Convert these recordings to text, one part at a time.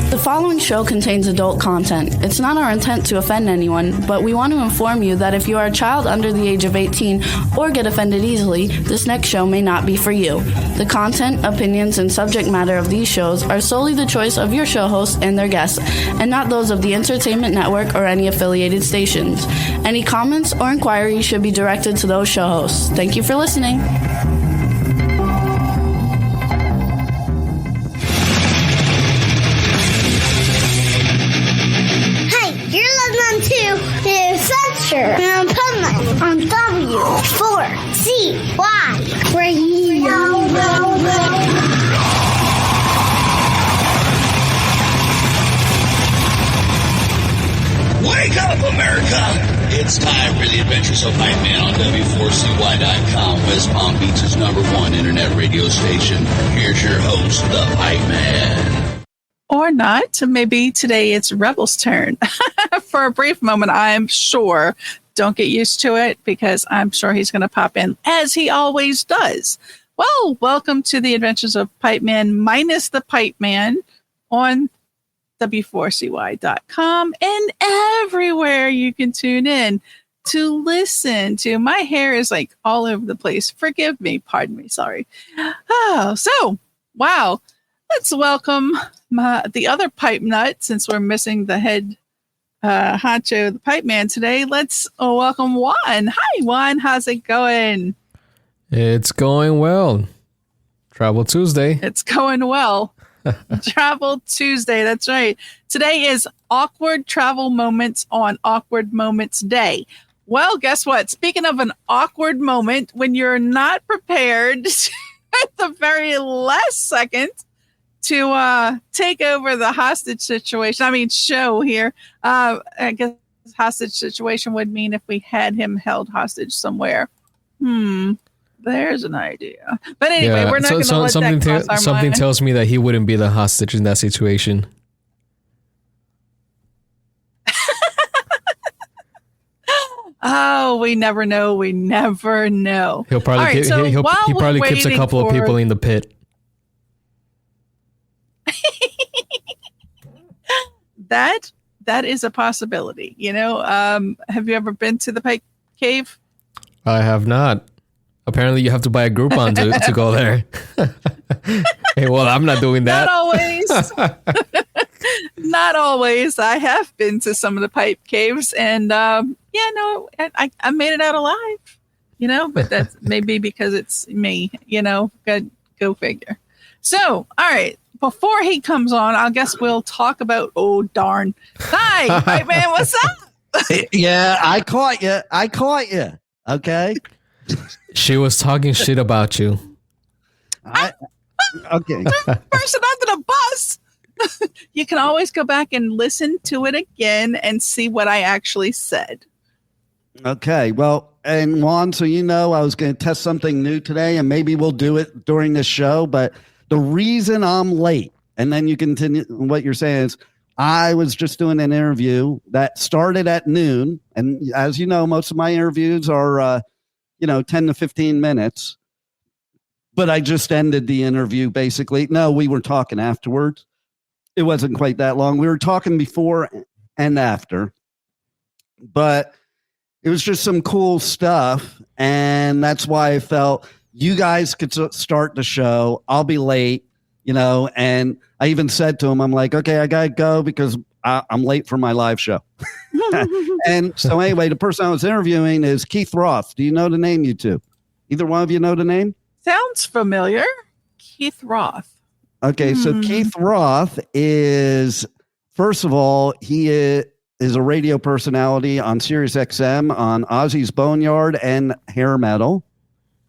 The following show contains adult content. It's not our intent to offend anyone, but we want to inform you that if you are a child under the age of 18 or get offended easily, this next show may not be for you. The content, opinions, and subject matter of these shows are solely the choice of your show hosts and their guests, and not those of the Entertainment Network or any affiliated stations. Any comments or inquiries should be directed to those show hosts. Thank you for listening. To the Adventure on W4CY Radio. Wake up, America! It's time for the Adventures of Pipeman on W4CY.com, West Palm Beach's #1 internet radio station. Here's your host, the Pipeman. Or not. Maybe today it's Rebel's turn. For a brief moment, I'm sure. Don't get used to it because I'm sure he's going to pop in as he always does. Well, welcome to the Adventures of Pipeman minus the Pipeman on W4CY.com and everywhere you can tune in to listen to. My hair is like all over the place. Forgive me. Pardon me. Sorry. Oh, so, wow. Let's welcome the other pipe nut, since we're missing the head honcho, the pipe man today. Let's welcome Juan. Hi, Juan. How's it going? It's going well. Travel Tuesday. It's going well. Travel Tuesday. That's right. Today is Awkward Travel Moments on Awkward Moments Day. Well, guess what? Speaking of an awkward moment, when you're not prepared at the very last second to take over the hostage situation. I mean, show here. I guess hostage situation would mean if we had him held hostage somewhere. There's an idea. But anyway, we're not going to let that cross our something mind. tells me that he wouldn't be the hostage in that situation. Oh, we never know. We never know. He'll probably Right, he probably keeps a couple of people in the pit. That is a possibility. You know, have you ever been to the Pike Cave? I have not. Apparently, you have to buy a Groupon to go there. Hey, well, I'm not doing that. Not always. Not always. I have been to some of the pipe caves, and I made it out alive. You know, but that's maybe because it's me. You know, go figure. So, all right. Before he comes on, I guess we'll talk about. Oh darn! Hi, pipe man. What's up? Yeah, I caught you. Okay. She was talking shit about you. Okay. Person under the bus. You can always go back and listen to it again and see what I actually said. Okay. Well, and Juan, so you know, I was going to test something new today, and maybe we'll do it during this show. But the reason I'm late, and then you continue what you're saying, is I was just doing an interview that started at noon. And as you know, most of my interviews are, 10 to 15 minutes. But I just ended the interview, basically. No, we were talking afterwards. It wasn't quite that long. We were talking before and after. But it was just some cool stuff. And that's why I felt you guys could start the show. I'll be late, and I even said to him, I'm like, okay, I got to go because I'm late for my live show. And so anyway, the person I was interviewing is Keith Roth. Do you know the name, you two? Either one of you know the name? Sounds familiar. Keith Roth. Okay, so Keith Roth is, first of all, he is a radio personality on Sirius XM on Ozzy's Boneyard and Hair Metal.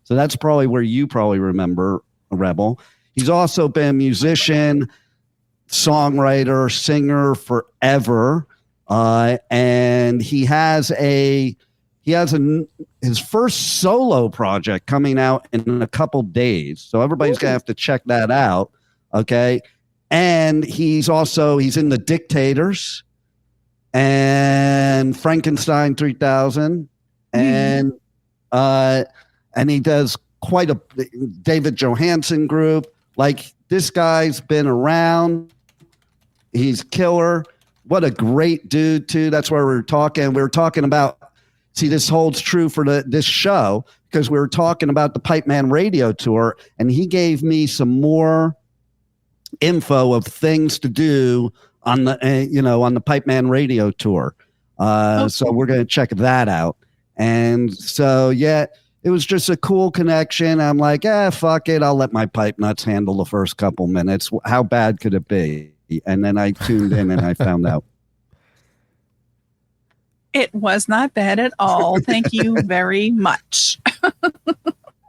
So that's probably where you probably remember Rebel. He's also been a musician, songwriter, singer forever. And he has his first solo project coming out in a couple days. So everybody's going to have to check that out. Okay. And he's in the Dictators and Frankenstein 3000 and he does quite a David Johansen group. Like, this guy's been around He's killer. What a great dude, too. That's where we were talking. We were talking about, see, this holds true for this show because we were talking about the Pipeman Radio Tour, and he gave me some more info of things to do on the, on the Pipeman Radio Tour. So we're going to check that out. And so, yeah, it was just a cool connection. I'm like, fuck it. I'll let my pipe nuts handle the first couple minutes. How bad could it be? And then I tuned in and I found out. It was not bad at all. Thank you very much.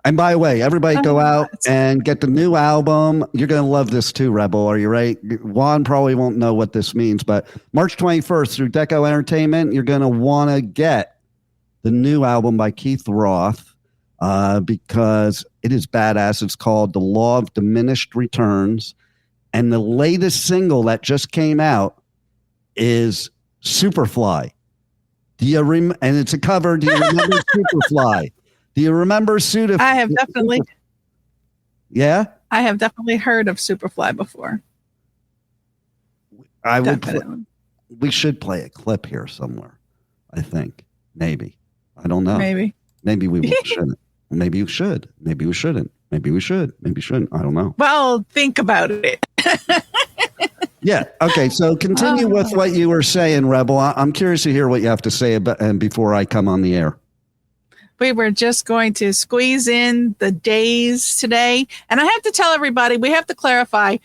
And by the way, everybody go out and get the new album. You're going to love this too, Rebel. Are you ready? Juan probably won't know what this means, but March 21st through Deco Entertainment, you're going to want to get the new album by Keith Roth because it is badass. It's called The Law of Diminished Returns. And the latest single that just came out is Superfly. Do you and it's a cover. Do you remember Superfly? Do you remember Superfly? I have definitely. Yeah? I have definitely heard of Superfly before. We should play a clip here somewhere, I think. Maybe. I don't know. Maybe we shouldn't. Maybe you should. Maybe we shouldn't. Maybe we should. Maybe we shouldn't. I don't know. Well, think about it. Yeah. Okay. So continue with what you were saying, Rebel. I'm curious to hear what you have to say about, and before I come on the air. We were just going to squeeze in the days today. And I have to tell everybody, we have to clarify,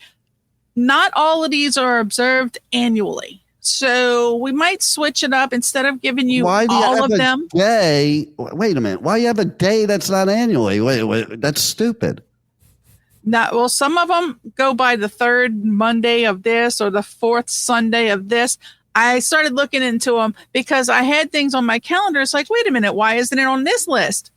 not all of these are observed annually. So we might switch it up instead of giving you all of them. Wait a minute. Why you have a day that's not annually? Wait, that's stupid. Well, some of them go by the third Monday of this or the fourth Sunday of this. I started looking into them because I had things on my calendar. It's like, wait a minute, why isn't it on this list?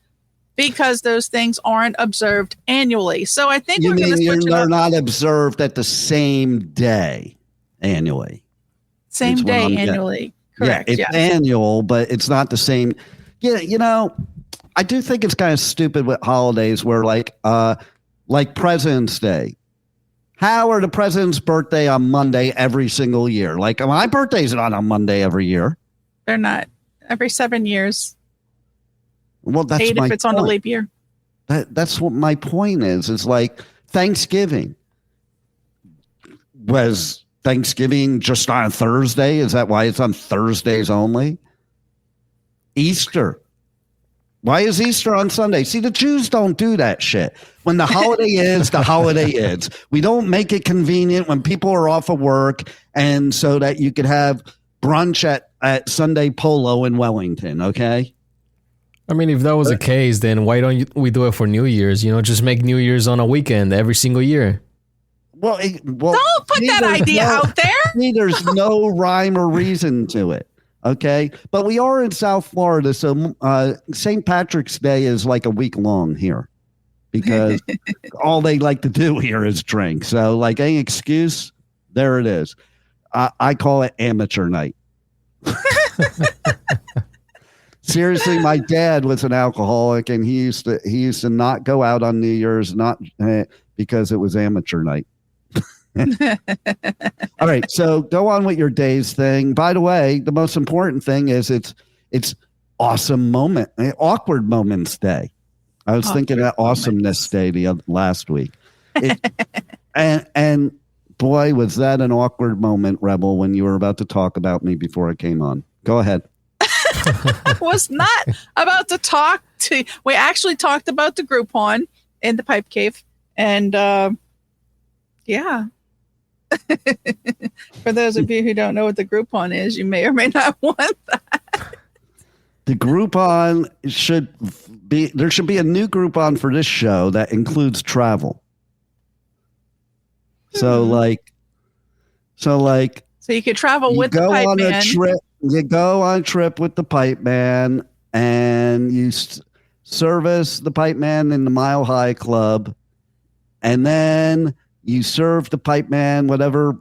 Because those things aren't observed annually. So I think we're going to switch it up. They're not observed at the same day annually. Same day annually. Correct. Yeah, it's annual, but it's not the same. Yeah, I do think it's kind of stupid with holidays where like President's Day. How are the president's birthday on Monday every single year? Like my birthday's not on Monday every year. They're not. Every 7 years. Well, that's 8 if it's on a leap year. That's what my point is. It's like Thanksgiving. Was Thanksgiving just on Thursday? Is that why it's on Thursdays only? Easter. Why is Easter on Sunday? See, the Jews don't do that shit. When the holiday is, the holiday is. We don't make it convenient when people are off of work and so that you could have brunch at Sunday Polo in Wellington, okay? I mean, if that was the case, then why don't we do it for New Year's? Just make New Year's on a weekend every single year. Well, don't put that idea out there. There's no rhyme or reason to it. Okay. But we are in South Florida. So St. Patrick's Day is like a week long here because all they like to do here is drink. So like any excuse, there it is. I call it amateur night. Seriously, my dad was an alcoholic and he used to not go out on New Year's, because it was amateur night. All right, so go on with your days thing. By the way, the most important thing is it's awkward moments day. I was thinking of awesomeness day last week. And boy, was that an awkward moment, Rebel, when you were about to talk about me before I came on. Go ahead. Was not about to talk to. We actually talked about the Groupon in the Pipe Cave, and yeah. For those of you who don't know what the Groupon is, you may or may not want that. The Groupon should be a new Groupon for this show that includes travel. So you could travel with the Pipe Man. You go on a trip with the Pipe Man and you service the Pipe Man in the Mile High Club, and then you serve the Pipe Man whatever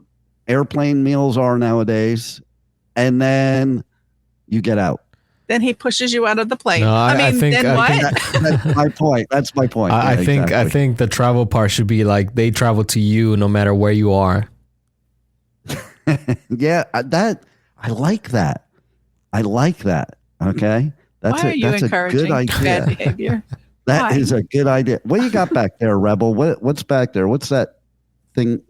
airplane meals are nowadays, and then you get out. Then he pushes you out of the plane. No, I think that's my point. That's my point. I think the travel part should be like they travel to you no matter where you are. Yeah, I like that. I like that. Okay. Why are you that's encouraging a good idea. bad behavior? That is a good idea. What you got back there, Rebel? What's back there? What's that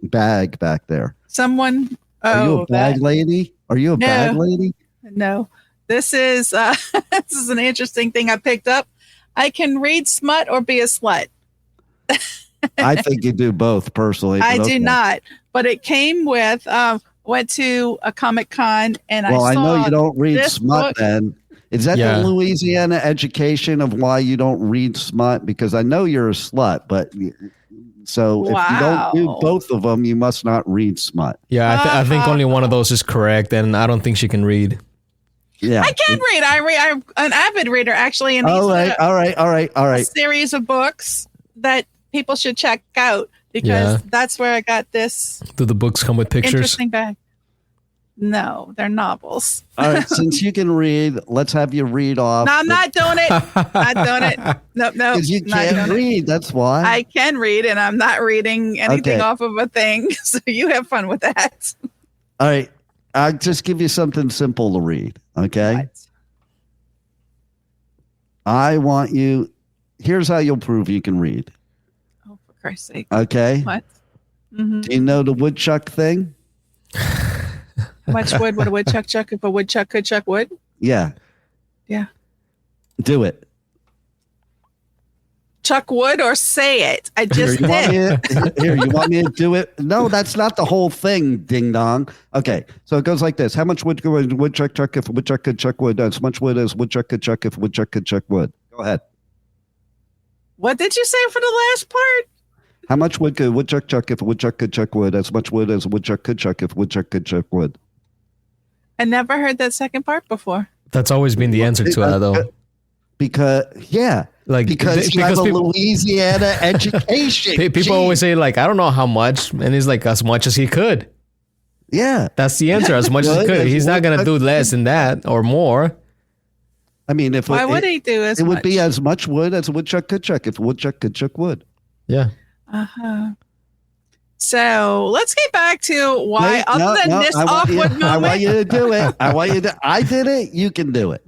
bag back there? Someone. Are you a bag lady? Are you a bag lady? No. This is this is an interesting thing I picked up. I can read smut or be a slut. I think you do both personally. I do not, but it came with went to a Comic-Con and I saw I know you don't read smut book. then. Is that the Louisiana education of why you don't read smut? Because I know you're a slut, but so if you don't do both of them, you must not read smut. Yeah, I think only one of those is correct, and I don't think she can read. Yeah, I can read. I'm an avid reader, actually. And all right. A series of books that people should check out because that's where I got this. Do the books come with pictures? Interesting bag. No, they're novels. All right, since you can read, let's have you read off. No, I'm not doing it. Not doing it. No. Because you can't read. That's why. I can read, and I'm not reading anything off of a thing. So you have fun with that. All right. I'll just give you something simple to read. Okay. What? I want you. Here's how you'll prove you can read. Oh, for Christ's sake. Okay. What? Mm-hmm. Do you know the woodchuck thing? How much wood would a woodchuck chuck if a woodchuck could chuck wood? Yeah. Yeah. Do it. Chuck wood or say it. I just did. You want me to do it? No, that's not the whole thing, ding dong. Okay, so it goes like this. How much wood could a woodchuck chuck if a woodchuck could chuck wood? As much wood as woodchuck could chuck if a woodchuck could chuck wood. Go ahead. What did you say for the last part? How much wood could a woodchuck chuck if a woodchuck could chuck wood? As much wood as a woodchuck could chuck if a woodchuck could chuck wood. I never heard that second part before. That's always been the answer to that, though. Because you have a Louisiana education. People always say, like, I don't know how much, and he's like, as much as he could. Yeah, that's the answer. As much as he could. He's not gonna do less than that or more. I mean, why would he do as much? It would be as much wood as a woodchuck could chuck if a woodchuck could chuck wood. Yeah. So let's get back to why, this awkward moment. I want you to do it. I did it. You can do it.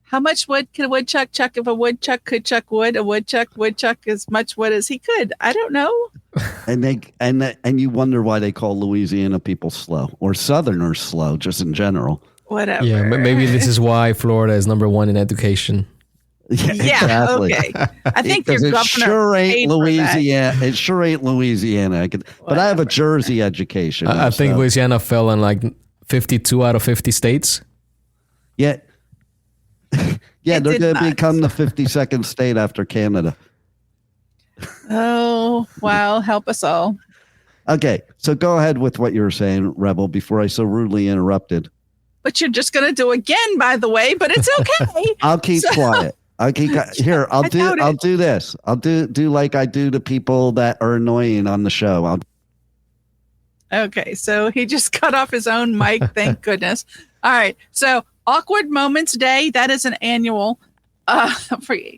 How much wood could a woodchuck chuck if a woodchuck could chuck wood? A woodchuck would chuck as much wood as he could. I don't know. And you wonder why they call Louisiana people slow or Southerners slow, just in general. Whatever. Yeah, maybe this is why Florida is #1 in education. Yeah, exactly. Okay. I think your governor sure ain't Louisiana. It sure ain't Louisiana. But I have a Jersey education. I think Louisiana fell in like 52 out of 50 states. Yeah. Yeah, they're going to become the 52nd state after Canada. Oh, wow. Help us all. Okay, so go ahead with what you were saying, Rebel, before I so rudely interrupted. But you're just going to do again, by the way, but it's okay. I'll keep quiet. I'll do this. I'll do like I do to people that are annoying on the show. Okay, so he just cut off his own mic. Thank goodness. All right, so Awkward Moments Day. That is an annual.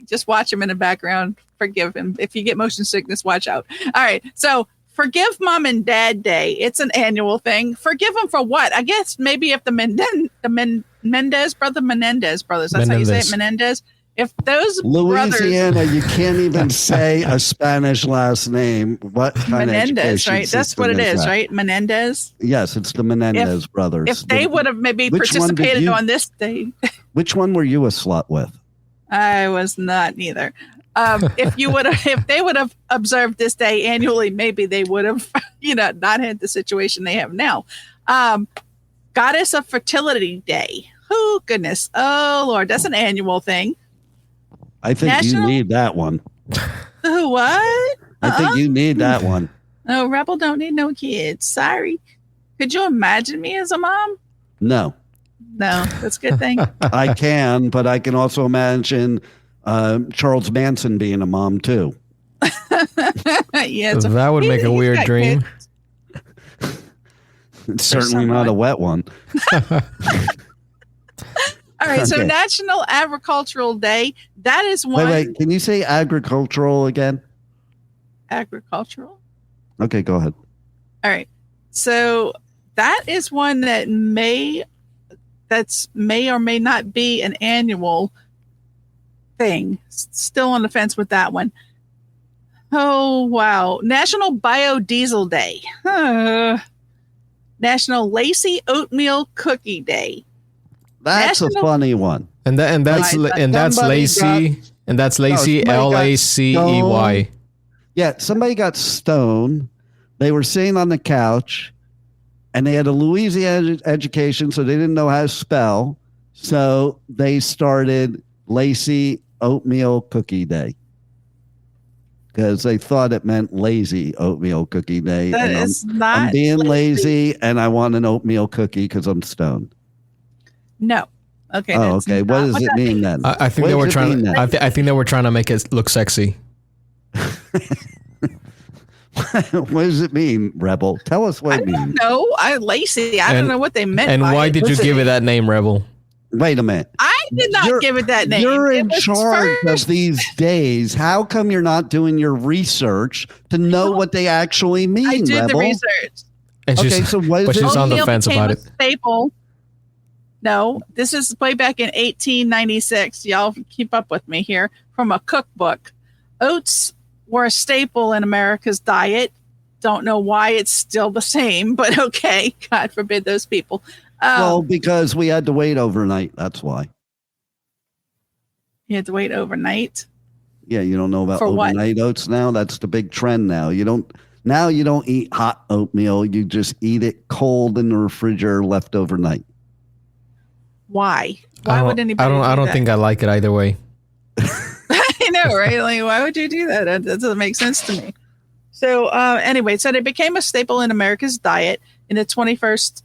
Just watch him in the background. Forgive him. If you get motion sickness, watch out. All right, so Forgive Mom and Dad Day. It's an annual thing. Forgive them for what? I guess maybe if the Menendez brothers. That's how you say it, Menendez. If those Louisiana, you can't even say a Spanish last name. What kind Menendez, of right? That's what it is, right? Menendez. Yes, it's the Menendez brothers. If they would have maybe participated on this day. Which one were you a slut with? I was not neither. If they would have observed this day annually, maybe they would have, not had the situation they have now. Goddess of Fertility Day. Oh goodness. Oh Lord, that's an annual thing. I think you need that one. What? I think you need that one. No, Rebel don't need no kids. Sorry. Could you imagine me as a mom? No, that's a good thing. I can, but I can also imagine Charles Manson being a mom too. Yeah, that would make a weird dream. It's certainly not a wet one. All right, so National Agricultural Day. That is one. Wait. Can you say agricultural again? Agricultural. Okay, go ahead. All right. So that is one that may or may not be an annual thing. Still on the fence with that one. Oh, wow. National Biodiesel Day. National Lacy Oatmeal Cookie Day. That's a funny one. And that's Lacy. And that's Lacy, Lacey. Yeah, somebody got stoned. They were sitting on the couch, and they had a Louisiana education, so they didn't know how to spell. So they started Lacy Oatmeal Cookie Day because they thought it meant lazy oatmeal cookie day. That is not. I'm being lazy, and I want an oatmeal cookie because I'm stoned. No. Okay. Oh, okay. What does it mean then? I think they were trying. I think they were trying to make it look sexy. What does it mean, Rebel? Tell us what it means. No, Lacy. I don't know what they meant. And why did you give it that name, Rebel? Wait a minute. I did not give it that name. You're in charge of these days. How come you're not doing your research to know what they actually mean, I did Rebel? the research. Okay, so what is but it? she's on the fence about it. Staple. No, this is way back in 1896. Y'all keep up with me here. From a cookbook. Oats were a staple in America's diet. Don't know why it's still the same, but okay. God forbid those people. Well, because we had to wait overnight. That's why. You had to wait overnight? Yeah, you don't know about overnight oats now? That's the big trend now. You don't eat hot oatmeal. You just eat it cold in the refrigerator, left overnight. Why? Why would anybody I don't think I like it either way. I know, right? Like, why would you do that? That doesn't make sense to me. So anyway, so it became a staple in America's diet in the 25th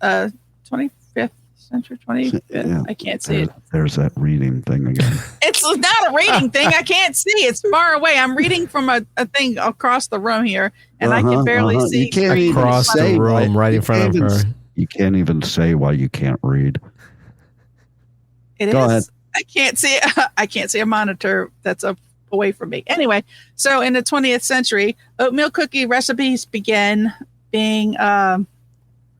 century, 25th. Yeah, I can't see it. There's that reading thing again. It's not a reading thing. I can't see. It's far away. I'm reading from a thing across the room here, and I can barely see. You can't across the room, right in front of her. You can't even say why you can't read. Go ahead. I can't see. I can't see a monitor that's up away from me. Anyway, so in the 20th century, oatmeal cookie recipes began being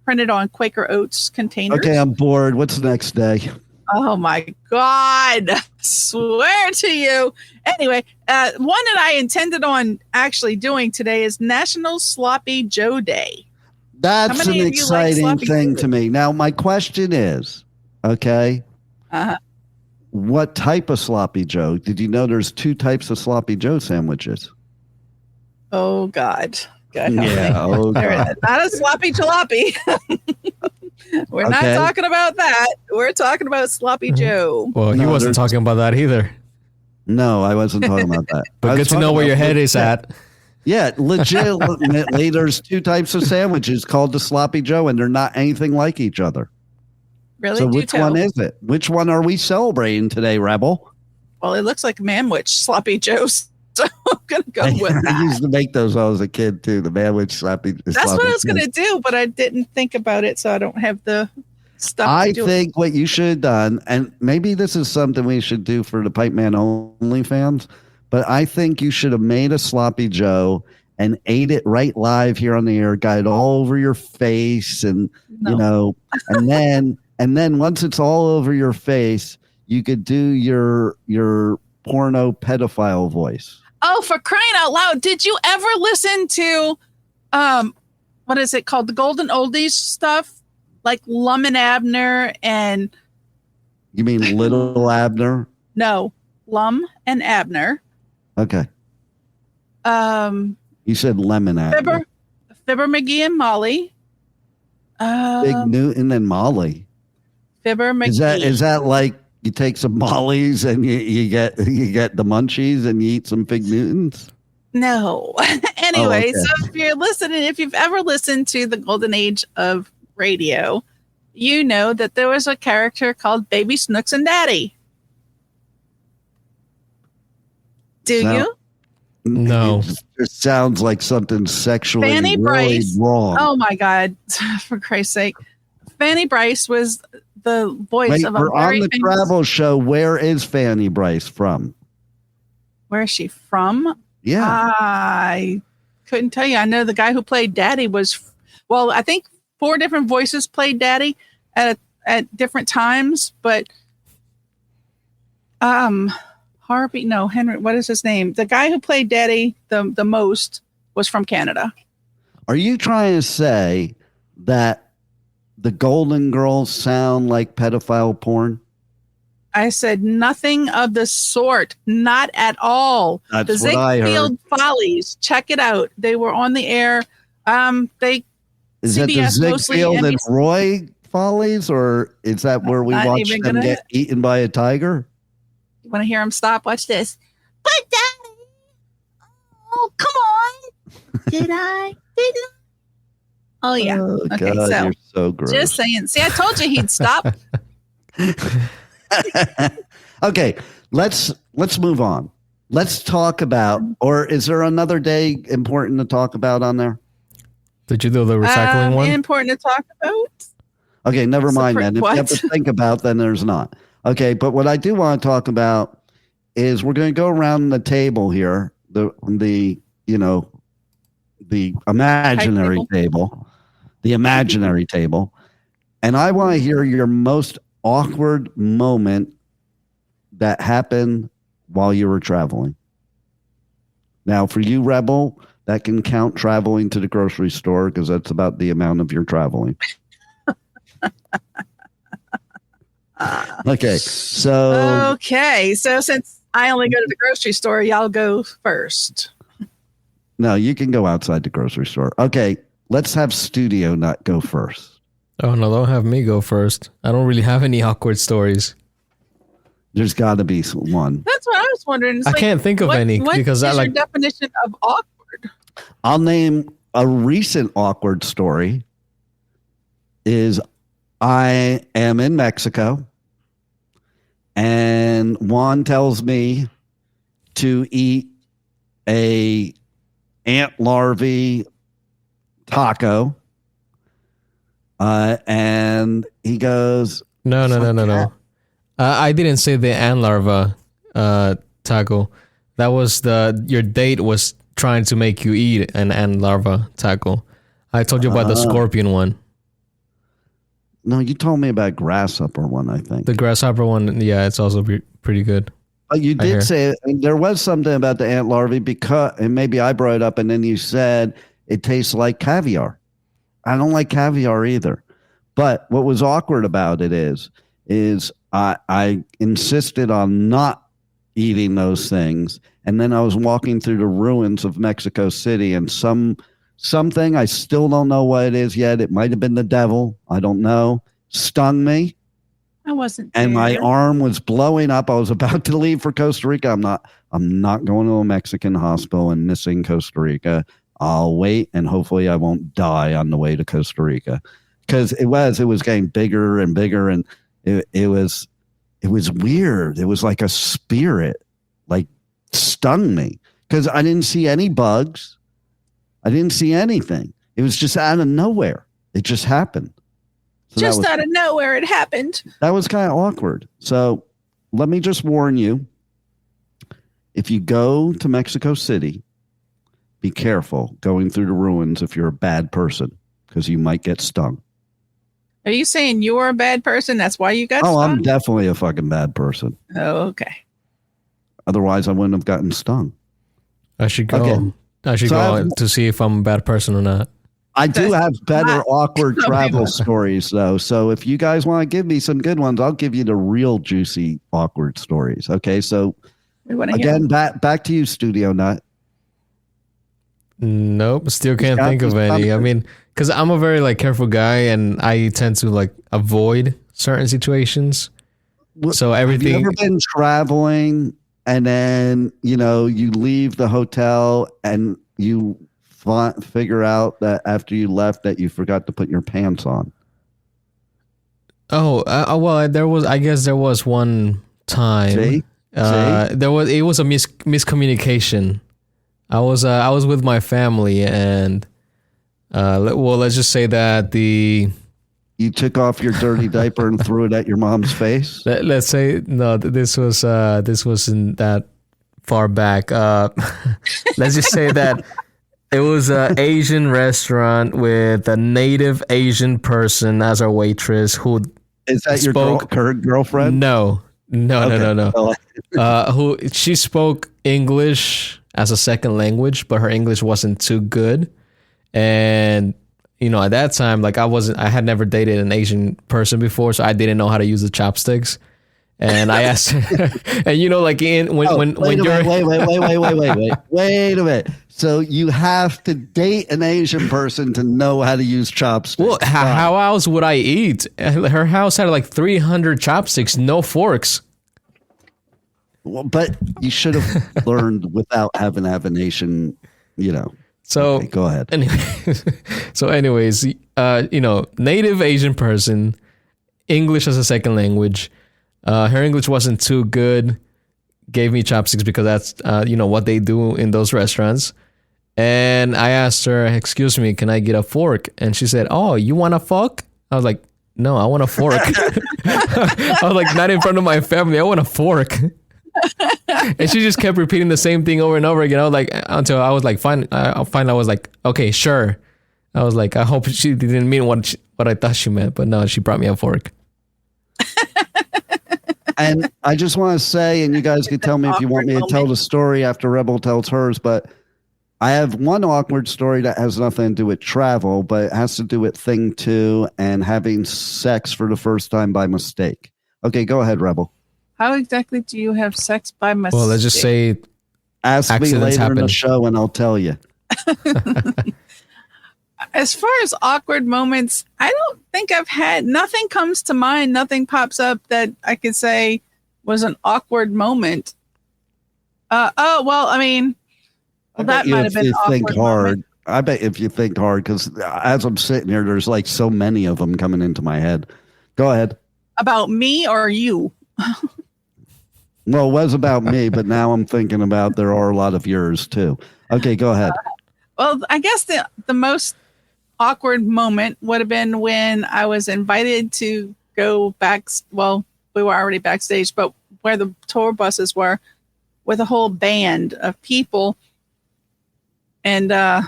printed on Quaker Oats containers. Okay, I'm bored. What's the next day? Oh my God! Swear to you. Anyway, one that I intended on actually doing today is National Sloppy Joe Day. That's an exciting thing to me. Now, my question is, okay. What type of sloppy Joe? Did you know there's two types of sloppy Joe sandwiches? Oh God. Yeah. Oh, God. Not a sloppy jalopy. We're not talking about that. We're talking about sloppy Joe. Well, he wasn't talking about that either. No, I wasn't talking about that. But good to know where your head is at. Yeah, legitimately, there's two types of sandwiches called the sloppy Joe, and they're not anything like each other. Really? So which one is it? Which one are we celebrating today, Rebel? Well, it looks like Manwich Sloppy Joe, so I'm going to go with that. I used to make those when I was a kid, too, the Manwich Sloppy. That's what I was going to do, but I didn't think about it, so I don't have the stuff I think what you should have done, and maybe this is something we should do for the Pipeman only fans, but I think you should have made a Sloppy Joe and ate it right live here on the air, got it all over your face, and, you know, and then once it's all over your face, you could do your porno pedophile voice. Oh, for crying out loud. Did you ever listen to, what is it called? The Golden Oldies stuff? Like Lum and Abner and... You mean Little Abner? No, Lum and Abner. Okay. You said Lemon Abner. Fibber, McGee, and Molly. Big Newton and Molly. Fibber, McGee. Is that like you take some Mollies and you get the munchies and you eat some Fig Newtons? No. Anyway, so if you've ever listened to the Golden Age of radio, you know that there was a character called Baby Snooks and Daddy. Do you? No. It sounds like something sexually Fanny really Bryce. wrong. Oh my God. For Christ's sake. Fanny Bryce was the voice of a very on the travel show. Where is Fanny Bryce from? Where is she from? Yeah. I couldn't tell you. I know the guy who played Daddy was, well, I think 4 different voices played Daddy at different times, but Henry, what is his name? The guy who played Daddy the most was from Canada. Are you trying to say that the Golden Girls sound like pedophile porn? I said nothing of the sort. Not at all. That's the what I heard. Ziegfeld Follies. Check it out. They were on the air. Is that the Ziegfeld and Roy Follies, or is that where we watch them get eaten by a tiger? You want to hear him stop? Watch this. But Daddy, oh come on! Did I? Oh yeah. Okay, God, so you're so gross. Just saying. See, I told you he'd stop. Okay, let's move on. Let's talk about, or is there another day important to talk about on there? Did you do the recycling one? Important to talk about? Okay, never mind then. If you have to think about, then there's not. Okay, but what I do want to talk about is we're going to go around the table here, the imaginary table, and I want to hear your most awkward moment that happened while you were traveling. Now, for you, Rebel, that can count traveling to the grocery store because that's about the amount of your traveling. Okay, so since I only go to the grocery store, y'all go first. No, you can go outside the grocery store. Okay, let's have Studio Nut go first. Oh no, don't have me go first. I don't really have any awkward stories. There's got to be one. That's what I was wondering. I can't think of any because I like your definition of awkward. I'll name a recent awkward story. Is I am in Mexico, and Juan tells me to eat a ant larvae taco, and he goes, No. I didn't say the ant larva taco. That was your date was trying to make you eat an ant larva taco. I told you about the scorpion one. No, you told me about grasshopper one, I think. The grasshopper one, yeah, it's also pretty good. You did say there was something about the ant larvae and maybe I brought it up, and then you said it tastes like caviar. I don't like caviar either. But what was awkward about it is I insisted on not eating those things, and then I was walking through the ruins of Mexico City, and something I still don't know what it is yet. It might have been the devil. I don't know. Stung me. I wasn't. And my arm was blowing up. I was about to leave for Costa Rica. I'm not going to a Mexican hospital and missing Costa Rica. I'll wait, and hopefully I won't die on the way to Costa Rica, because it was getting bigger and bigger, and it was weird. It was like a spirit, like stung me, because I didn't see any bugs. I didn't see anything. It was just out of nowhere. It just happened. So just out of nowhere, it happened. That was kind of awkward. So let me just warn you. If you go to Mexico City, be careful going through the ruins if you're a bad person, because you might get stung. Are you saying you're a bad person? That's why you got stung? I'm definitely a fucking bad person. Oh, okay. Otherwise, I wouldn't have gotten stung. I should go. Okay. I should go to see if I'm a bad person or not. I do have better awkward travel stories, though. So if you guys want to give me some good ones, I'll give you the real juicy awkward stories. Okay, so again, back to you, Studio Nut. Nope, still can't think of any. I mean, because I'm a very careful guy, and I tend to avoid certain situations. So everything. Have you ever been traveling, and then you leave the hotel, and you figure out that after you left that you forgot to put your pants on? Well, I guess there was one time. See? It was a miscommunication. I was with my family, and let's just say that you took off your dirty diaper and threw it at your mom's face. Let's say no. This wasn't that far back. Let's just say that It was an Asian restaurant with a native Asian person as our waitress who Is that your current girlfriend? No. Well, Who she spoke English as a second language, but her English wasn't too good. And at that time, like I had never dated an Asian person before, so I didn't know how to use the chopsticks. And I asked her, and when you're wait a minute. So you have to date an Asian person to know how to use chopsticks. Well, how else would I eat? Her house had like 300 chopsticks, no forks. Well, but you should have learned without having to have an Asian, So okay, go ahead. Anyways, native Asian person, English as a second language. Her English wasn't too good. Gave me chopsticks because that's what they do in those restaurants. And I asked her, "Excuse me, can I get a fork?" And she said, "Oh, you want a fork?" I was like, "No, I want a fork." I was like, "Not in front of my family. I want a fork." And she just kept repeating the same thing over and over again. I was like, until I was like, fine. I was like, okay, sure. I was like, I hope she didn't mean what I thought she meant, but no, she brought me a fork. And I just want to say, and you guys can tell me if you want me to tell the story after Rebel tells hers, but I have one awkward story that has nothing to do with travel, but it has to do with thing 2 and having sex for the first time by mistake. Okay, go ahead, Rebel. How exactly do you have sex by mistake? Well, let's just say ask me later in the show and I'll tell you. As far as awkward moments, I don't think I've had, nothing comes to mind. Nothing pops up that I could say was an awkward moment. That might have been an awkward moment. I bet if you think hard, because as I'm sitting here, there's like so many of them coming into my head. Go ahead. About me or you? Well, it was about me, but now I'm thinking about there are a lot of yours too. Okay, go ahead. Well, I guess the most awkward moment would have been when I was invited to go back. Well, we were already backstage, but where the tour buses were with a whole band of people. And I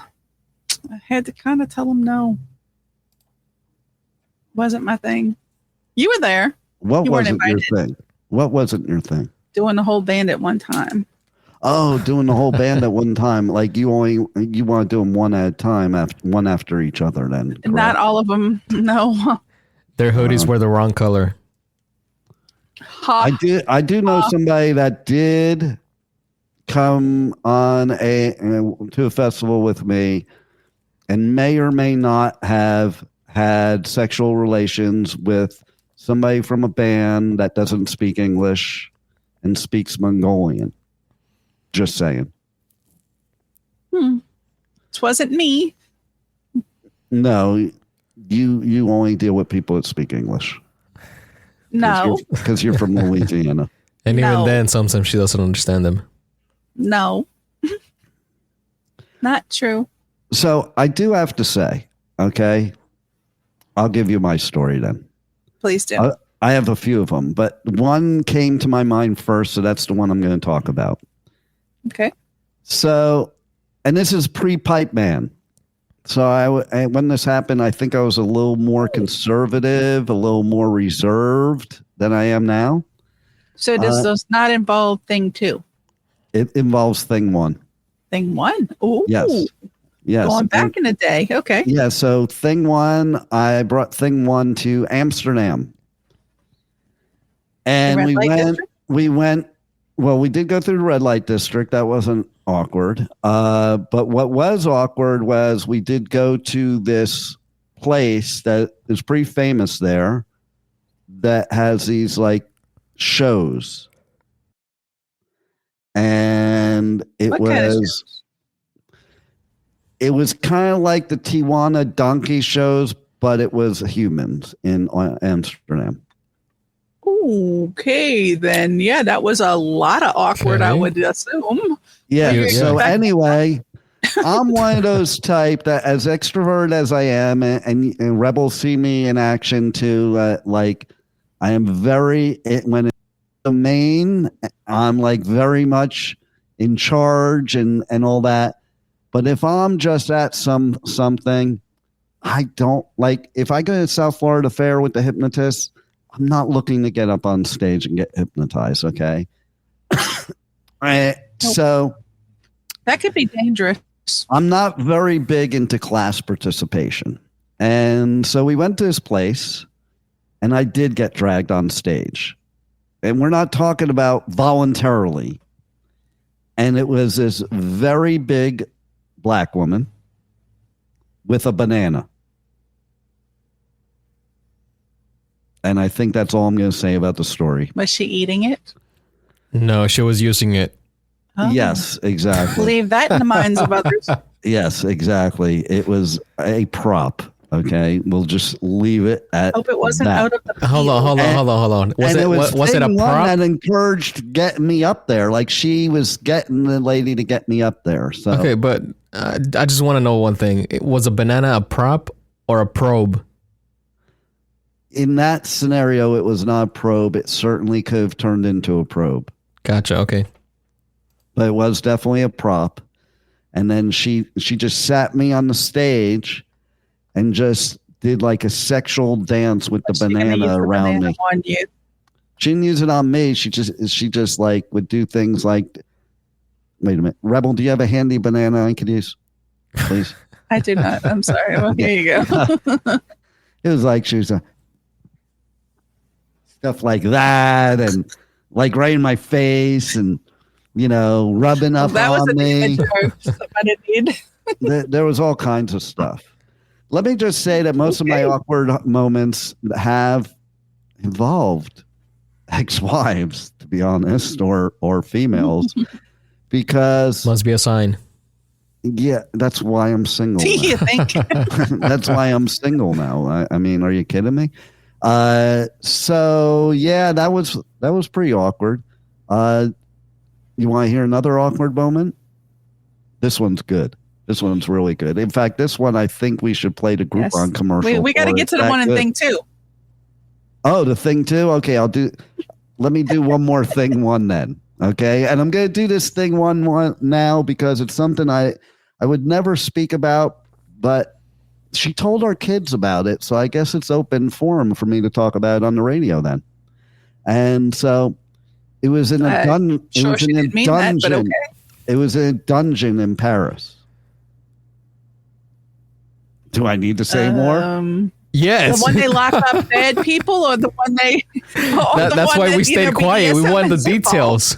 had to kind of tell them no. Wasn't my thing. You were there. What wasn't your thing? What wasn't your thing? Doing the whole band at one time. Oh, doing the whole band at one time. Like you want to do them one at a time, one after each other. Then correct? Not all of them. No. Their hoodies were the wrong color. I do know somebody that did come on to a festival with me, and may or may not have had sexual relations with somebody from a band that doesn't speak English and speaks Mongolian. Just saying. This wasn't me. No, you only deal with people that speak English. No. Because you're from Louisiana. And even then, sometimes she doesn't understand them. No. Not true. So I do have to say, okay, I'll give you my story then. Please do. I have a few of them, but one came to my mind first, so that's the one I'm going to talk about. Okay. So, and this is pre-Pipeman. So when this happened, I think I was a little more conservative, a little more reserved than I am now. So does not involve thing 2? It involves thing 1. Thing 1? Oh, yes. Going back in the day. Okay. Yeah. So thing 1, I brought thing 1 to Amsterdam. And we went, well, we did go through the red light district. That wasn't awkward. But what was awkward was we did go to this place that is pretty famous there that has these like shows. And it was kind of like the Tijuana donkey shows, but it was humans in Amsterdam. Okay, then. Yeah, that was a lot of awkward, I would assume. Yeah. So anyway, I'm one of those type that as extrovert as I am, and rebels see me in action too. Like I am when it's the main, I'm like very much in charge and all that. But if I'm just at something, I don't like, if I go to South Florida Fair with the hypnotist, I'm not looking to get up on stage and get hypnotized. Okay. So that could be dangerous. I'm not very big into class participation. And so we went to this place and I did get dragged on stage. And we're not talking about voluntarily. And it was this very big black woman with a banana. And I think that's all I'm going to say about the story. Was she eating it? No, she was using it. Oh. Yes, exactly. Leave that in the minds of others. Yes, exactly. It was a prop. Okay, we'll just leave it at. Hope it wasn't that. out of the. Hold on. Was it a prop? That encouraged getting me up there? Like she was getting the lady to get me up there. So okay, but I just want to know one thing: was a banana a prop or a probe? In that scenario, it was not a probe. It certainly could have turned into a probe. Gotcha. Okay. But it was definitely a prop. And then she just sat me on the stage and just did like a sexual dance with the banana around me. On you. She didn't use it on me. She just like would do things like, wait a minute, Rebel, do you have a handy banana I could use, please? I do not. I'm sorry. Well, here you go. It was like she was stuff like that, and like right in my face, and rubbing up on me. There was all kinds of stuff. Let me just say that most of my awkward moments have involved ex-wives, to be honest, or females, because must be a sign. Yeah, that's why I'm single. Do you think? That's why I'm single now. I mean, are you kidding me? So yeah, that was pretty awkward. You want to hear another awkward moment? This one's good. This one's really good. In fact, this one I think we should play the Groupon commercial. We got to get to the one and thing too. Oh, the thing too? Okay, let me do one more thing one then. Okay, and I'm going to do this thing one now because it's something I would never speak about, but she told our kids about it, so I guess it's open forum for me to talk about it on the radio then. And so it was in a dungeon. It was in a dungeon in Paris. Do I need to say more? Yes. The one they lock up dead people, or the one they? That's why we stayed quiet. We wanted the details.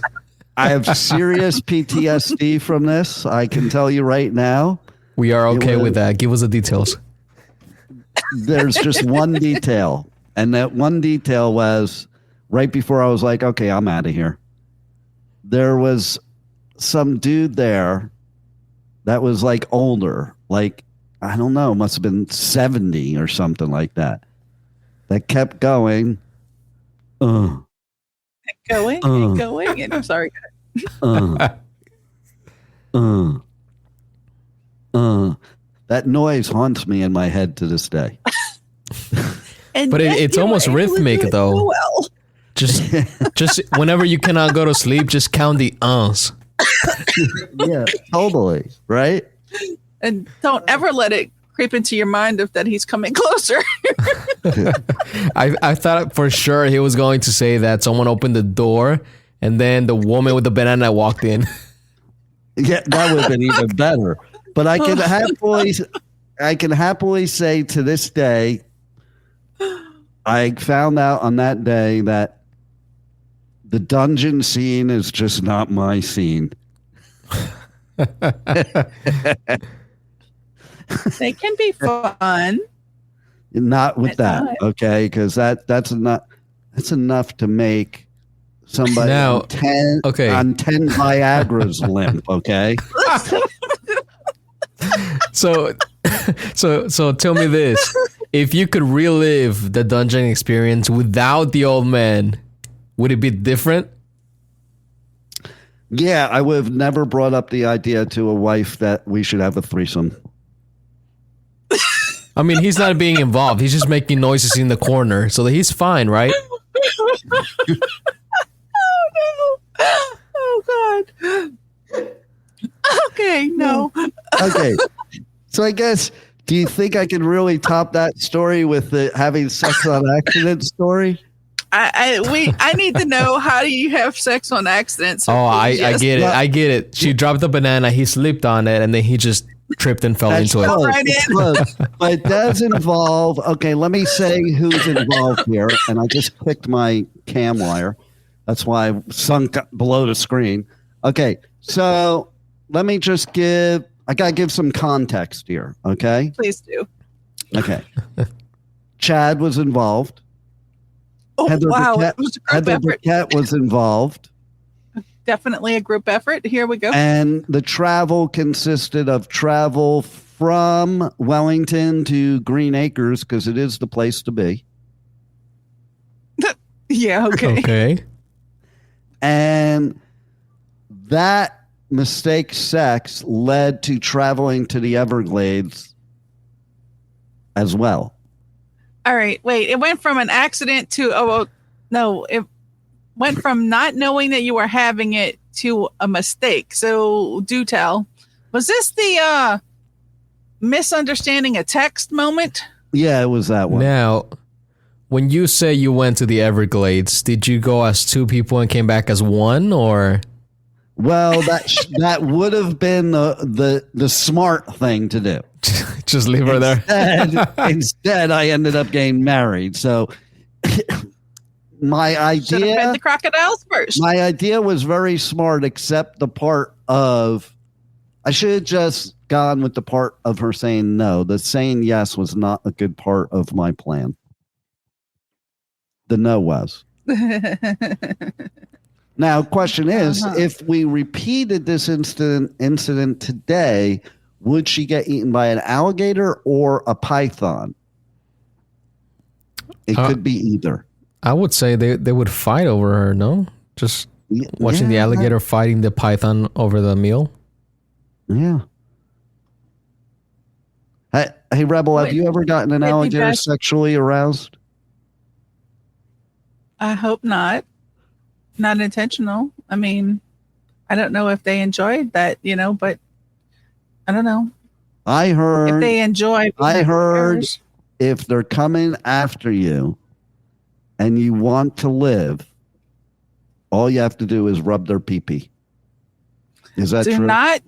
I have serious PTSD from this. I can tell you right now. We are okay with that. Give us the details. There's just one detail. And that one detail was right before I was like, okay, I'm out of here. There was some dude there that was like older, like, I don't know, must have been 70 or something like that. That kept going. Going. And I'm sorry. That noise haunts me in my head to this day. But it's almost rhythmic though. So well. Just whenever you cannot go to sleep, just count the uns. Yeah, totally. Right? And don't ever let it creep into your mind that he's coming closer. I thought for sure he was going to say that someone opened the door and then the woman with the banana walked in. Yeah, that would have been even better. But I can happily say to this day, I found out on that day that the dungeon scene is just not my scene. They can be fun. Not with that, okay? Because that's enough to make somebody now, on 10 Viagra's limp, okay? So tell me this. If you could relive the dungeon experience without the old man, would it be different? Yeah, I would have never brought up the idea to a wife that we should have a threesome. I mean, he's not being involved. He's just making noises in the corner. So he's fine, right? Oh, God. Okay, no. Okay. So I guess, do you think I can really top that story with the having sex on accident story? I need to know, how do you have sex on accident? So I get it. I get it. She dropped the banana. He slipped on it, and then he just tripped and fell into close. it. Right It's in. close. But it does involve. Okay, let me say who's involved here, and I just clicked my cam wire. That's why I sunk below the screen. Okay, so let me just give. I gotta give some context here. Okay. Please do. Okay. Chad was involved. Oh, wow. It was a group Heather effort. Burkett was involved. Definitely a group effort. Here we go. And the travel consisted of travel from Wellington to Green Acres because it is the place to be. Yeah, okay. Okay. And that mistake sex led to traveling to the Everglades as well. All right, wait. It went from an accident to no, it went from not knowing that you were having it to a mistake. So do tell. Was this the misunderstanding a text moment? Yeah, it was that one. Now, when you say you went to the Everglades, did you go as two people and came back as one, or? Well, that would have been the smart thing to do. Just leave her there. Instead, I ended up getting married. So my Should have fed the crocodiles first. my idea was very smart, except the part of I should have just gone with the part of her saying no. The saying yes was not a good part of my plan. The no was. Now, question is, if we repeated this incident today, would she get eaten by an alligator or a python? It could be either. I would say they would fight over her, no? Just watching the alligator fighting the python over the meal? Yeah. Hey Rebel, have you ever gotten an alligator sexually aroused? I hope not. Not intentional. I mean, I don't know if they enjoyed that, but I don't know. I heard if they enjoy. If they're coming after you and you want to live, all you have to do is rub their pee-pee. Is that true? Do not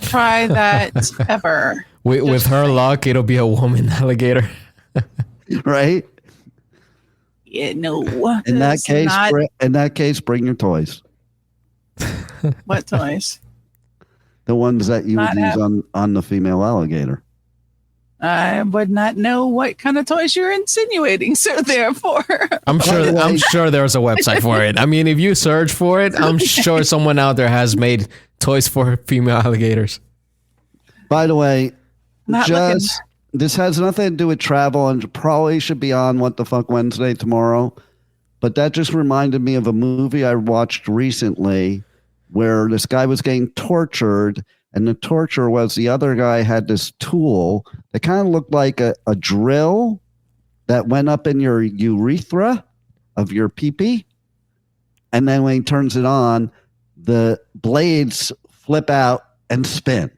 try that ever. With her luck, it'll be a woman alligator. Right? Yeah, no. In that case, bring your toys. What toys? The ones that you would use on the female alligator. I would not know what kind of toys you're insinuating, so therefore. I'm sure there's a website for it. I mean, if you search for it, I'm sure someone out there has made toys for female alligators. By the way, this has nothing to do with travel and probably should be on What the Fuck Wednesday tomorrow. But that just reminded me of a movie I watched recently where this guy was getting tortured, and the torture was the other guy had this tool that kind of looked like a drill that went up in your urethra of your pee-pee. And then when he turns it on, the blades flip out and spin.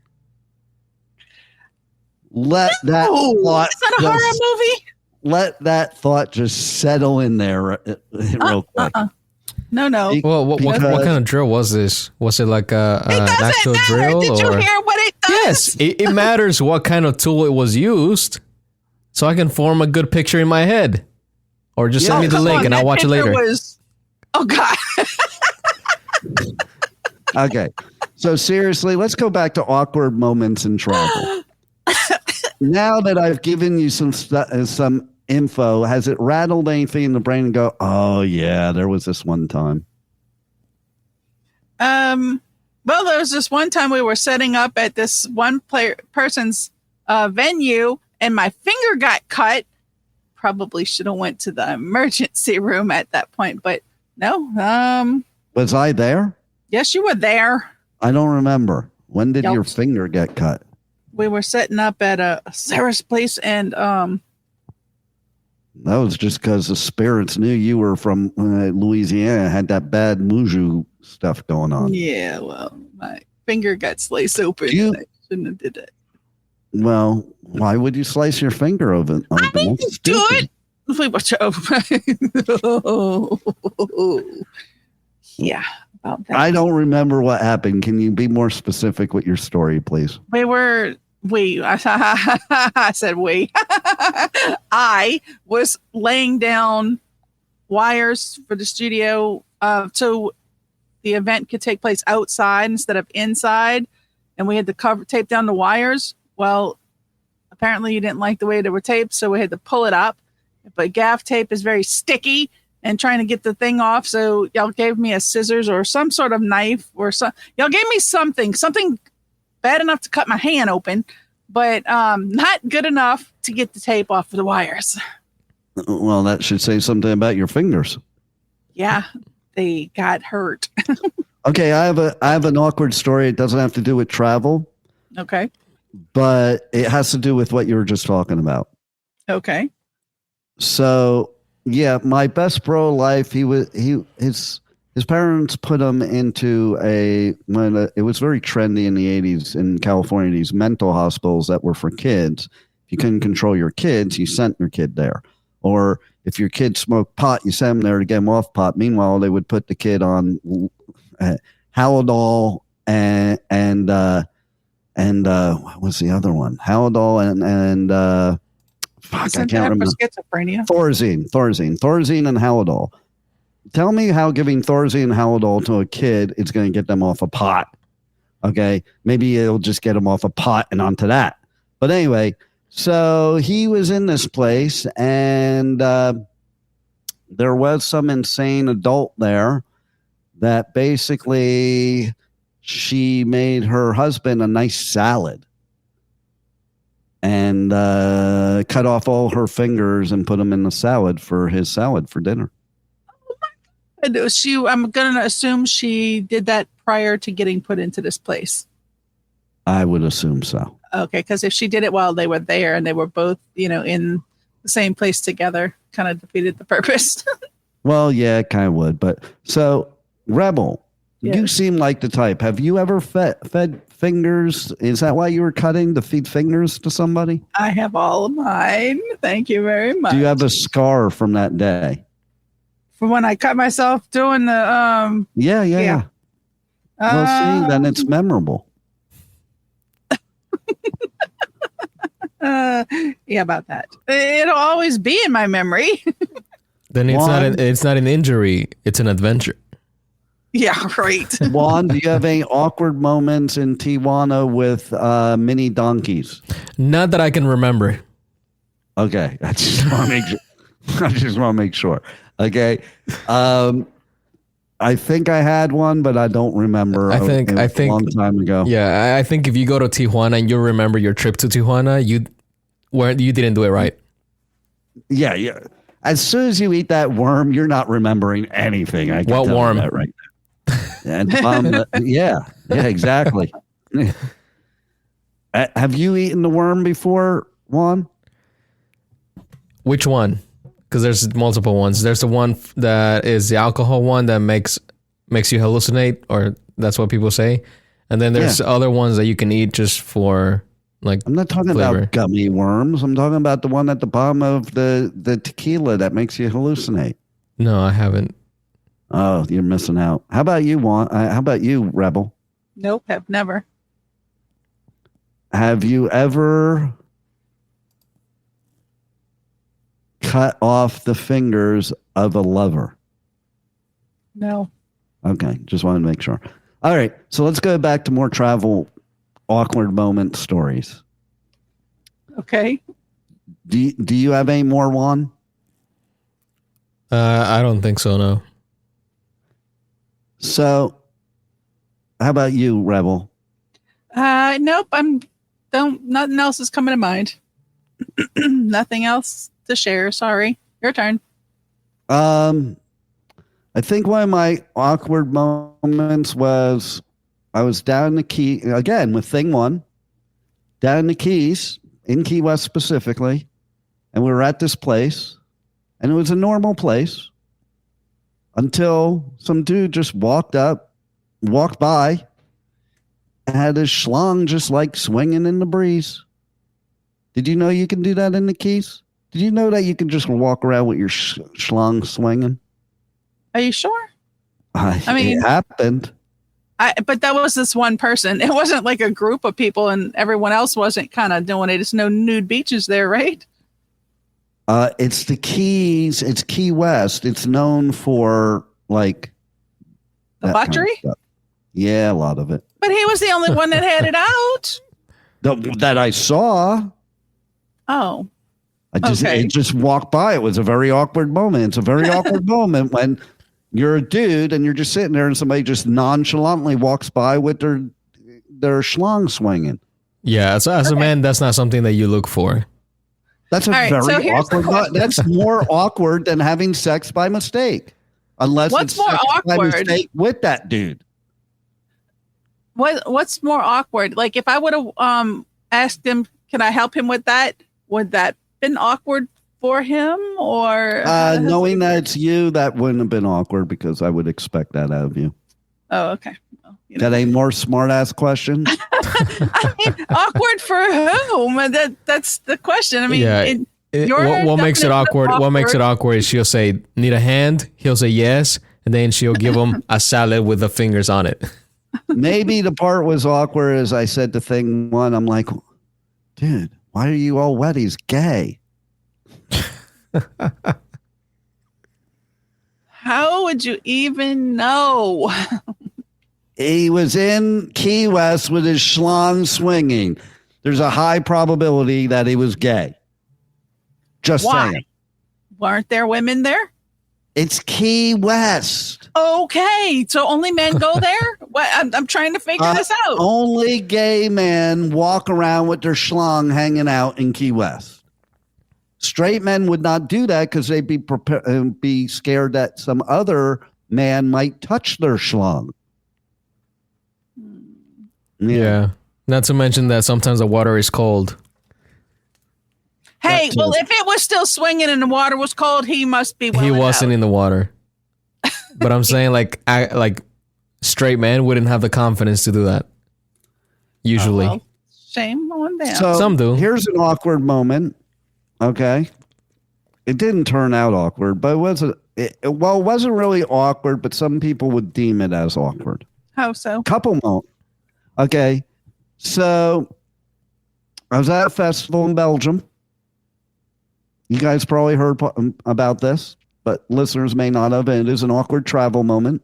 Let that thought. Is that a horror movie? Let that thought just settle in there real quick. No. Well, what kind of drill was this? Was it like an actual drill? Did you hear what it does? Yes, it matters what kind of tool it was used, so I can form a good picture in my head. Or just send me the link and I'll watch it later. Oh, God. Okay. So seriously, let's go back to awkward moments in travel. Now that I've given you some info, has it rattled anything in the brain and go, oh, yeah, there was this one time? Well, there was this one time we were setting up at this one person's venue and my finger got cut. Probably should have went to the emergency room at that point, but no. Was I there? Yes, you were there. I don't remember. When did your finger get cut? We were setting up at Sarah's place, and that was just because the spirits knew you were from Louisiana, had that bad moujou stuff going on. Yeah, well, my finger got sliced open. Shouldn't have did it. Well, why would you slice your finger open? I mean, That's do stupid. it. Yeah, about that. I don't remember what happened. Can you be more specific with your story, please? I said we. I was laying down wires for the studio so the event could take place outside instead of inside, and we had to tape down the wires. Well, apparently you didn't like the way they were taped, so we had to pull it up. But gaff tape is very sticky and trying to get the thing off. So y'all gave me a scissors or some sort of knife or y'all gave me something bad enough to cut my hand open, but not good enough to get the tape off of the wires. Well, that should say something about your fingers. Yeah, they got hurt. Okay, I have an awkward story. It doesn't have to do with travel. Okay. But it has to do with what you were just talking about. Okay. So, yeah, my best bro life, his parents put him into it was very trendy in the 80s in California, these mental hospitals that were for kids. If you couldn't control your kids, you sent your kid there. Or if your kid smoked pot, you sent him there to get him off pot. Meanwhile, they would put the kid on Haldol and what was the other one? Haldol and I can't remember. For schizophrenia. Thorazine and Haldol. Tell me how giving Thorazine and Haldol to a kid is going to get them off a pot. Okay, maybe it'll just get them off a pot and onto that. But anyway, so he was in this place, and there was some insane adult there that basically she made her husband a nice salad and cut off all her fingers and put them in the salad for his salad for dinner. I'm going to assume she did that prior to getting put into this place. I would assume so. Okay, because if she did it while they were there and they were both, in the same place together, kind of defeated the purpose. Well, yeah, it kind of would. But so, Rebel, you seem like the type. Have you ever fed fingers? Is that why you were cutting, to feed fingers to somebody? I have all of mine. Thank you very much. Do you have a scar from that day? From when I cut myself doing the Yeah. Well, see, then it's memorable. Yeah, about that. It'll always be in my memory. Then it's not an injury, it's an adventure. Yeah, right. Juan, do you have any awkward moments in Tijuana with mini donkeys? Not that I can remember. Okay, I just want to make sure. Okay, I think I had one, but I don't remember. I think a long time ago. Yeah, I think if you go to Tijuana and you remember your trip to Tijuana, you didn't do it right. Yeah. As soon as you eat that worm, you're not remembering anything. I can what tell worm? you that right now. And yeah, exactly. Have you eaten the worm before, Juan? Which one? Because there's multiple ones. There's the one that is the alcohol one that makes you hallucinate, or that's what people say. And then there's other ones that you can eat just for like. I'm not talking flavor. about gummy worms. I'm talking about the one at the bottom of the tequila that makes you hallucinate. No, I haven't. Oh, you're missing out. How about you, Juan? How about you, Rebel? Nope, have never. Have you ever cut off the fingers of a lover? No. Okay, just wanted to make sure. All right, so let's go back to more travel awkward moment stories. Okay. Do you have any more, Juan? I don't think so, no. So, how about you, Rebel? Nope. Nothing else is coming to mind. Nothing else to share. Sorry. Your turn. I think one of my awkward moments was I was down in the Key again with Thing One, down in the Keys, in Key West specifically, and we were at this place, and it was a normal place until some dude just walked by, had his schlong just like swinging in the breeze. Did you know you can do that in the Keys? Did you know that you can just walk around with your schlong swinging? Are you sure? I mean, it happened. But that was this one person. It wasn't like a group of people and everyone else wasn't kind of doing it. It's no nude beaches there, right? It's the Keys. It's Key West. It's known for like debauchery. Kind of yeah, a lot of it. But he was the only one that had it out. That I saw. Oh. It just walked by. It was a very awkward moment. It's a very awkward moment when you're a dude and you're just sitting there and somebody just nonchalantly walks by with their schlong swinging. Yeah, as a man, that's not something that you look for. That's very awkward. That's more awkward than having sex by mistake. Unless what's it's more sex awkward by mistake with that dude. What's more awkward? Like if I would have asked him, can I help him with that? Would that been awkward for him, or knowing that it's you, that wouldn't have been awkward because I would expect that out of you. Oh, okay. Well, got any more smart ass questions? I mean, awkward for whom? That's the question. I mean, yeah. What makes it awkward? What makes it awkward is she'll say, "Need a hand?" He'll say yes, and then she'll give him a salad with the fingers on it. Maybe the part was awkward as I said to thing one. I'm like, dude, why are you all wet? He's gay. How would you even know? He was in Key West with his schlong swinging. There's a high probability that he was gay. Just saying. Weren't there women there? It's Key West. Okay, so only men go there? What? I'm trying to figure this out. Only gay men walk around with their schlong hanging out in Key West. Straight men would not do that because they'd be scared that some other man might touch their schlong. Yeah. Not to mention that sometimes the water is cold. Hey, well, if it was still swinging and the water was cold, he must be. He wasn't in the water. But I'm saying, like straight men wouldn't have the confidence to do that. Usually. Well, shame on them. So some do. Here's an awkward moment. Okay. It didn't turn out awkward, but it wasn't really awkward, but some people would deem it as awkward. How so? Couple moments. Okay. So I was at a festival in Belgium. You guys probably heard about this, but listeners may not have. And it is an awkward travel moment.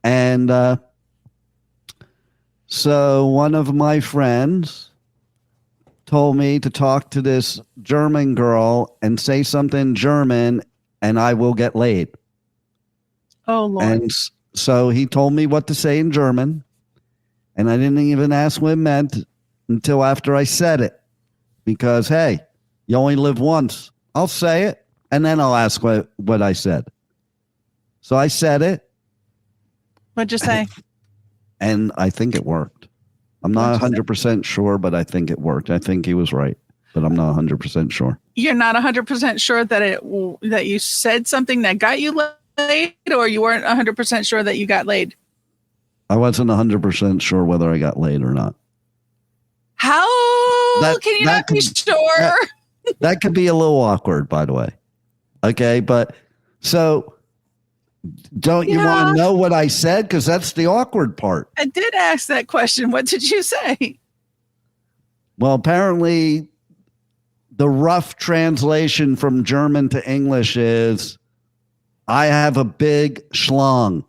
And so one of my friends told me to talk to this German girl and say something German and I will get laid. Oh, Lord. And so he told me what to say in German. And I didn't even ask what it meant until after I said it. Because, hey, you only live once. I'll say it, and then I'll ask what I said. So I said it. What'd you say? And I think it worked. I'm not 100% sure, but I think it worked. I think he was right, but I'm not 100% sure. You're not 100% sure that you said something that got you laid, or you weren't 100% sure that you got laid? I wasn't 100% sure whether I got laid or not. How can you not be sure? That could be a little awkward, by the way. Okay, but so don't you want to know what I said? Because that's the awkward part. I did ask that question. What did you say? Well, apparently the rough translation from German to English is, I have a big schlong.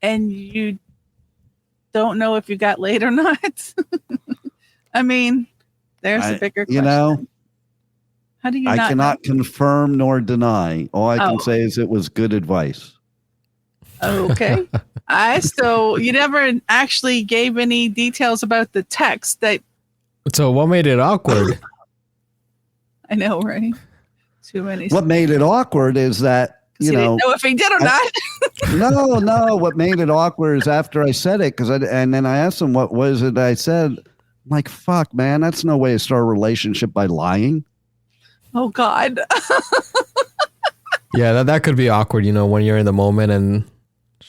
And you don't know if you got laid or not? I mean, there's a bigger question. You know, how do you I cannot confirm nor deny. All I can say is it was good advice. Okay. You never actually gave any details about the text that. So what made it awkward? I know, right? Too many. What made it awkward is that, you didn't know if he did or not. No. What made it awkward is after I said it, and then I asked him what was it I said. I'm like, fuck, man, that's no way to start a relationship by lying. Oh God. Yeah, that could be awkward, when you're in the moment and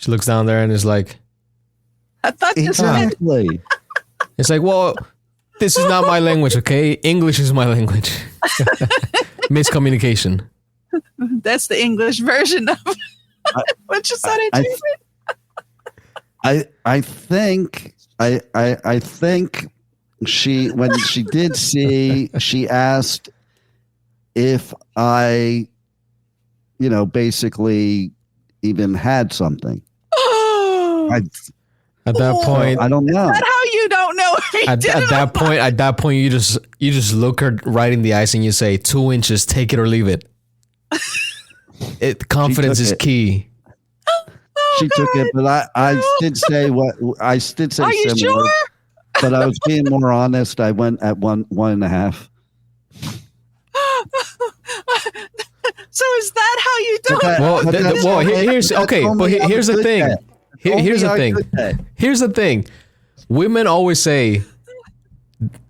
She looks down there and is like, I thought you said Exactly. it's like, well, this is not my language, okay? English is my language. Miscommunication. that's the English version of what you said. I think she, when she did see, she asked if I, basically even had something. At that point, I don't know. Is that how you don't know if he at did it? that point, you just look her right in the eyes and you say, 2 inches, take it or leave it. Confidence is key. She took it, but I did say what I did say. Are you similar, sure? But I was being more honest. I went at 1.5. So is that how you do it? Well, here's okay. But here's the thing. Here's the thing. Here's the thing. Women always say,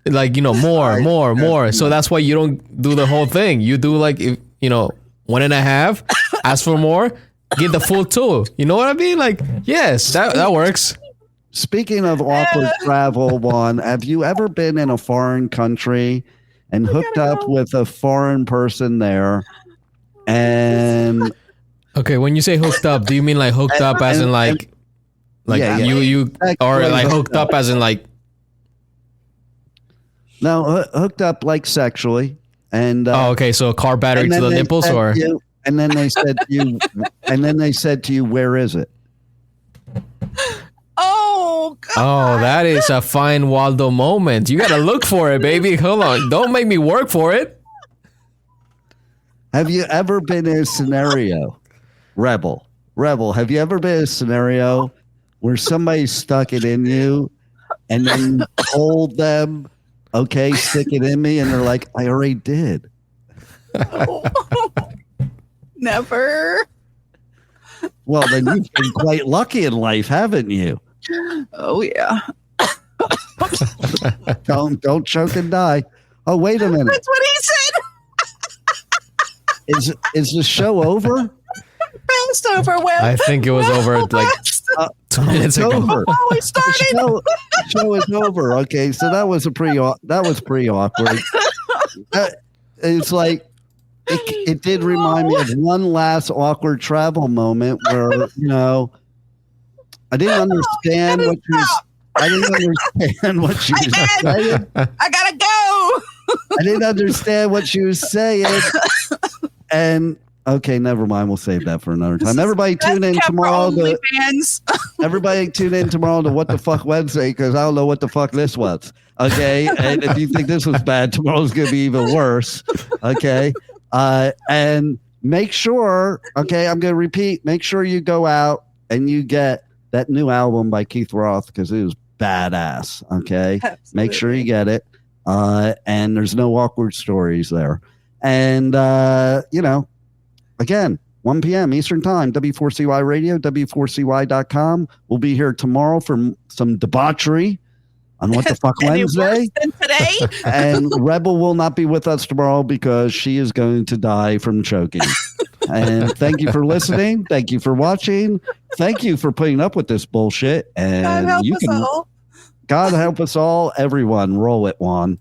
like, more. So that's why you don't do the whole thing. You do like, 1.5. Ask for more. Get the full 2. You know what I mean? Like, yes, that works. Speaking of awkward travel, Juan, have you ever been in a foreign country and hooked up with a foreign person there? And okay, when you say hooked up, do you mean like hooked up as in like you or like hooked up as in like? No, hooked up like sexually. And okay, so a car battery to the nipples, or and then they said to you, where is it? Oh, God. Oh, that is a fine Waldo moment. You gotta look for it, baby. Hold on, don't make me work for it. Have you ever been in a scenario, Rebel? Have you ever been in a scenario where somebody stuck it in you and then told them, okay, stick it in me, and they're like, I already did. Never. Well, then you've been quite lucky in life, haven't you? Oh, yeah. Don't choke and die. Oh, wait a minute. That's what he said. Is the show over? Fast over. Well, I think it was over like 2 minutes ago. Over. Oh, it started. The show is over. Okay, so that was pretty awkward. It's like it did remind me of one last awkward travel moment where I didn't understand what you. I didn't understand what she was saying. I gotta go. I didn't understand what she was saying. And okay, never mind. We'll save that for another time. Everybody tune in tomorrow to everybody tune in tomorrow to What the Fuck Wednesday, because I don't know what the fuck this was. Okay, and if you think this was bad, tomorrow's gonna be even worse. Okay, and make sure. Okay, I'm gonna repeat. Make sure you go out and you get that new album by Keith Roth, because it was badass. Okay, absolutely. Make sure you get it. And there's no awkward stories there. And, again, 1 p.m. Eastern Time, W4CY Radio, W4CY.com. We'll be here tomorrow for some debauchery on What the Fuck Wednesday. Today? And Rebel will not be with us tomorrow because she is going to die from choking. And thank you for listening. Thank you for watching. Thank you for putting up with this bullshit. And God help us all. Everyone, roll it, Juan.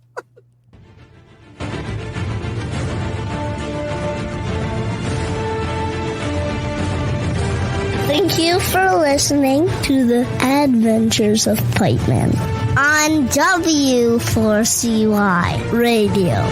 Thank you for listening to the Adventures of Pipeman on W4CY Radio.